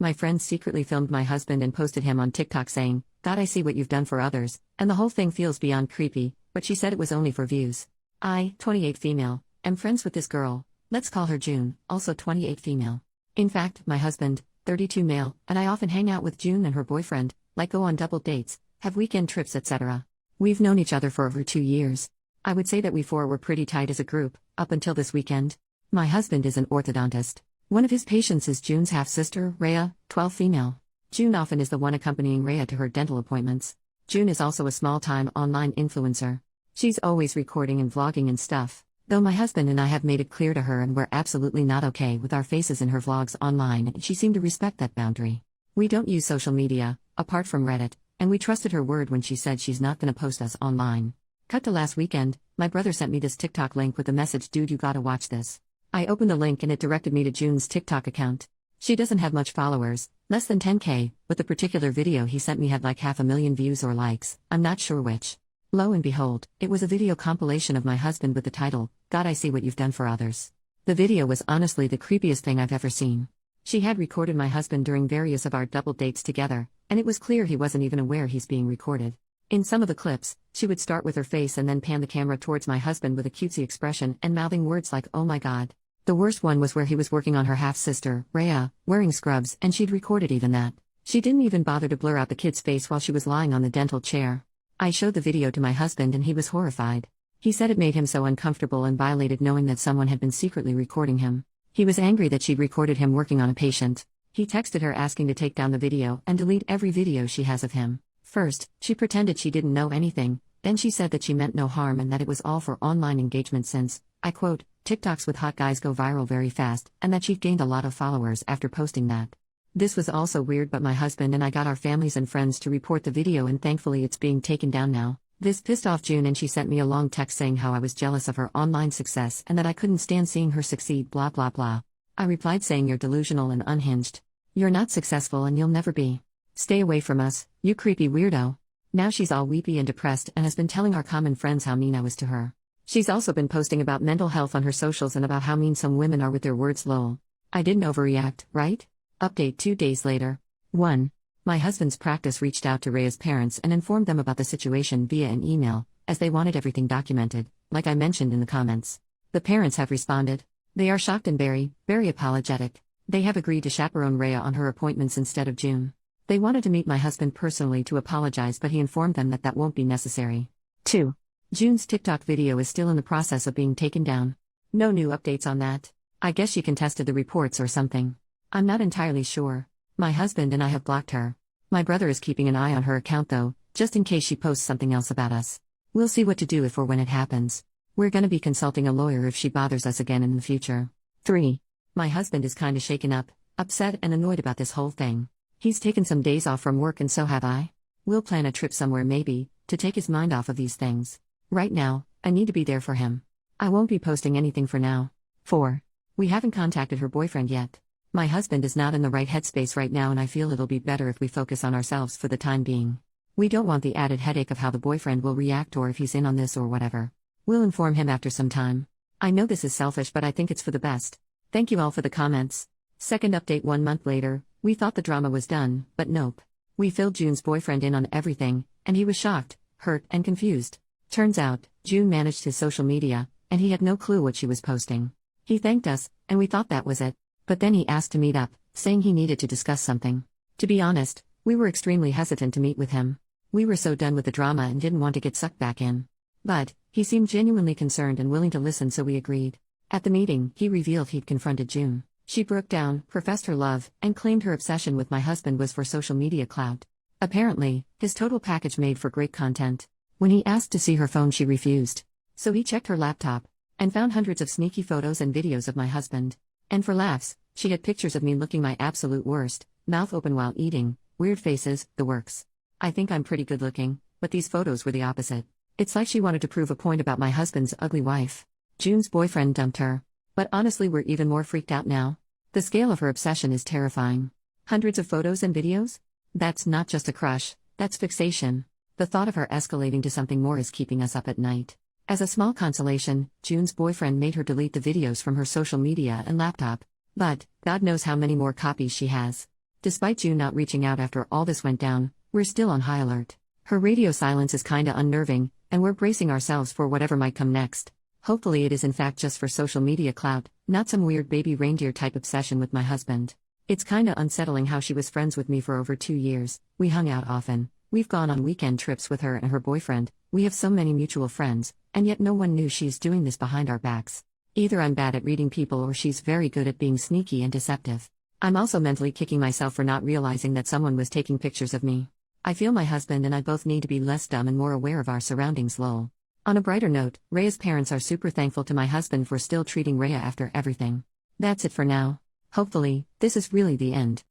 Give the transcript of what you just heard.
My friend secretly filmed my husband and posted him on TikTok saying, "God, I see what you've done for others," and the whole thing feels beyond creepy, but she said it was only for views. I, 28 female, am friends with this girl, let's call her June, also 28 female. In fact, my husband, 32 male, and I often hang out with June and her boyfriend, like go on double dates, have weekend trips, etc. We've known each other for over 2 years. I would say that we four were pretty tight as a group, up until this weekend. My husband is an orthodontist. One of his patients is June's half-sister, Rhea, 12 female. June often is the one accompanying Rhea to her dental appointments. June is also a small-time online influencer. She's always recording and vlogging and stuff. Though my husband and I have made it clear to her and we're absolutely not okay with our faces in her vlogs online, and she seemed to respect that boundary. We don't use social media, apart from Reddit, and we trusted her word when she said she's not gonna post us online. Cut to last weekend, my brother sent me this TikTok link with the message, "Dude, you gotta watch this." I opened the link and it directed me to June's TikTok account. She doesn't have much followers, less than 10K, but the particular video he sent me had like 500,000 views or likes, I'm not sure which. Lo and behold, it was a video compilation of my husband with the title, "God, I see what you've done for others." The video was honestly the creepiest thing I've ever seen. She had recorded my husband during various of our double dates together, and it was clear he wasn't even aware he's being recorded. In some of the clips, she would start with her face and then pan the camera towards my husband with a cutesy expression and mouthing words like, "Oh my God." The worst one was where he was working on her half-sister, Rhea, wearing scrubs, and she'd recorded even that. She didn't even bother to blur out the kid's face while she was lying on the dental chair. I showed the video to my husband and he was horrified. He said it made him so uncomfortable and violated knowing that someone had been secretly recording him. He was angry that she'd recorded him working on a patient. He texted her asking to take down the video and delete every video she has of him. First, she pretended she didn't know anything, then she said that she meant no harm and that it was all for online engagement since, I quote, "TikToks with hot guys go viral very fast," and that she'd gained a lot of followers after posting that. This was also weird, but my husband and I got our families and friends to report the video and thankfully it's being taken down now. This pissed off June and she sent me a long text saying how I was jealous of her online success and that I couldn't stand seeing her succeed, blah blah blah. I replied saying, "You're delusional and unhinged. You're not successful and you'll never be. Stay away from us, you creepy weirdo." Now she's all weepy and depressed and has been telling our common friends how mean I was to her. She's also been posting about mental health on her socials and about how mean some women are with their words, lol. I didn't overreact, right? Update 2 days later. 1. My husband's practice reached out to Rhea's parents and informed them about the situation via an email, as they wanted everything documented, like I mentioned in the comments. The parents have responded. They are shocked and very apologetic. They have agreed to chaperone Rhea on her appointments instead of June. They wanted to meet my husband personally to apologize, but he informed them that that won't be necessary. 2. June's TikTok video is still in the process of being taken down. No new updates on that. I guess she contested the reports or something. I'm not entirely sure. My husband and I have blocked her. My brother is keeping an eye on her account though, just in case she posts something else about us. We'll see what to do if or when it happens. We're gonna be consulting a lawyer if she bothers us again in the future. 3. My husband is kinda shaken up, upset and annoyed about this whole thing. He's taken some days off from work and so have I. We'll plan a trip somewhere maybe, to take his mind off of these things. Right now, I need to be there for him. I won't be posting anything for now. 4. We haven't contacted her boyfriend yet. My husband is not in the right headspace right now and I feel it'll be better if we focus on ourselves for the time being. We don't want the added headache of how the boyfriend will react or if he's in on this or whatever. We'll inform him after some time. I know this is selfish but I think it's for the best. Thank you all for the comments. Second update 1 month later, we thought the drama was done, but nope. We filled June's boyfriend in on everything, and he was shocked, hurt, and confused. Turns out, June managed his social media, and he had no clue what she was posting. He thanked us, and we thought that was it. But then he asked to meet up, saying he needed to discuss something. To be honest, we were extremely hesitant to meet with him. We were so done with the drama and didn't want to get sucked back in. But, he seemed genuinely concerned and willing to listen, so we agreed. At the meeting, he revealed he'd confronted June. She broke down, professed her love, and claimed her obsession with my husband was for social media clout. Apparently, his total package made for great content. When he asked to see her phone, she refused. So he checked her laptop, and found hundreds of sneaky photos and videos of my husband. And for laughs, she had pictures of me looking my absolute worst, mouth open while eating, weird faces, the works. I think I'm pretty good looking, but these photos were the opposite. It's like she wanted to prove a point about my husband's ugly wife. June's boyfriend dumped her. But honestly, we're even more freaked out now. The scale of her obsession is terrifying. Hundreds of photos and videos? That's not just a crush, that's fixation. The thought of her escalating to something more is keeping us up at night. As a small consolation, June's boyfriend made her delete the videos from her social media and laptop. But, God knows how many more copies she has. Despite June not reaching out after all this went down, we're still on high alert. Her radio silence is kinda unnerving, and we're bracing ourselves for whatever might come next. Hopefully it is in fact just for social media clout, not some weird baby reindeer type obsession with my husband. It's kinda unsettling how she was friends with me for over 2 years, we hung out often, we've gone on weekend trips with her and her boyfriend, we have so many mutual friends, and yet no one knew she's doing this behind our backs. Either I'm bad at reading people or she's very good at being sneaky and deceptive. I'm also mentally kicking myself for not realizing that someone was taking pictures of me. I feel my husband and I both need to be less dumb and more aware of our surroundings, lol. On a brighter note, Rhea's parents are super thankful to my husband for still treating Rhea after everything. That's it for now. Hopefully, this is really the end.